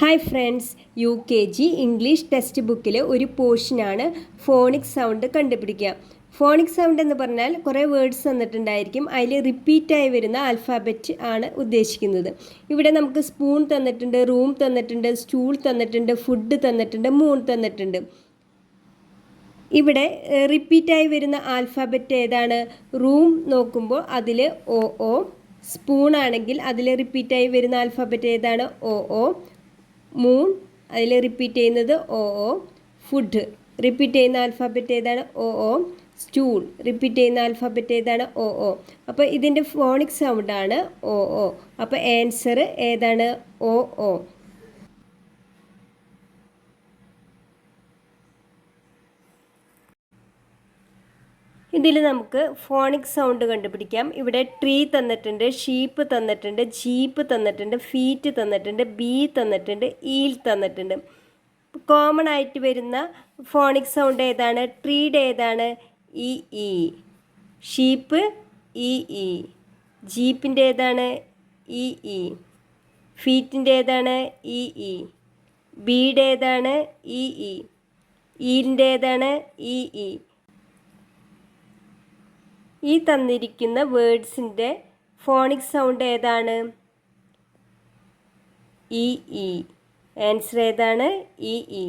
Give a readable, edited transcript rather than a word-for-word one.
Hi friends, UKG English text ബുക്കിലെ ഒരു പോർഷനാണ് ഫോണിക് സൗണ്ട് കണ്ടുപിടിക്കുക. ഫോണിക് സൗണ്ട് എന്ന് പറഞ്ഞാൽ കുറേ വേർഡ്സ് തന്നിട്ടുണ്ടായിരിക്കും. അതിൽ റിപ്പീറ്റായി വരുന്ന ആൽഫാബറ്റ് ആണ് ഉദ്ദേശിക്കുന്നത്. ഇവിടെ നമുക്ക് സ്പൂൺ തന്നിട്ടുണ്ട്, റൂം തന്നിട്ടുണ്ട്, സ്റ്റൂൾ തന്നിട്ടുണ്ട്, ഫുഡ് തന്നിട്ടുണ്ട്, മൂൺ തന്നിട്ടുണ്ട്. ഇവിടെ റിപ്പീറ്റായി വരുന്ന ആൽഫാബറ്റ് ഏതാണ്? റൂം നോക്കുമ്പോൾ അതിൽ OO, സ്പൂൺ ആണെങ്കിൽ അതിൽ റിപ്പീറ്റായി വരുന്ന ആൽഫാബറ്റ് ഏതാണ്? OO. മൂൺ അതിൽ റിപ്പീറ്റ് ചെയ്യുന്നത് OO. ഫുഡ് റിപ്പീറ്റ് ചെയ്യുന്ന ആൽഫാബറ്റ് ഏതാണ്? OO. സ്റ്റൂൾ റിപ്പീറ്റ് ചെയ്യുന്ന ആൽഫാബറ്റ് ഏതാണ്? OO. അപ്പോൾ ഇതിൻ്റെ ഫോണിക് സൗണ്ടാണ് OO. അപ്പോൾ ആൻസർ ഏതാണ്? OO. ഇതിൽ നമുക്ക് ഫോണിക് സൗണ്ട് കണ്ടുപിടിക്കാം. ഇവിടെ ട്രീ തന്നിട്ടുണ്ട്, ഷീപ്പ് തന്നിട്ടുണ്ട്, ജീപ്പ് തന്നിട്ടുണ്ട്, ഫീറ്റ് തന്നിട്ടുണ്ട്, ബീ തന്നിട്ടുണ്ട്, ഈൽ തന്നിട്ടുണ്ട്. കോമൺ ആയിട്ട് വരുന്ന ഫോണിക് സൗണ്ട് ഏതാണ്? ട്രീയുടെ ഏതാണ്? ഇ. Sheep E. ജീപ്പിൻ്റെ ഏതാണ്? ഇ. ഫീറ്റിൻ്റെ ഏതാണ്? ഇ. ബീയുടെ ഏതാണ്? ഇ. ഈലിൻ്റെ ഏതാണ്? ഇ. ഈ തന്നിരിക്കുന്ന വേർഡ്സിൻ്റെ ഫോണിക് സൗണ്ട് ഏതാണ്? ഇ. ആൻസർ ഏതാണ്? ഇ.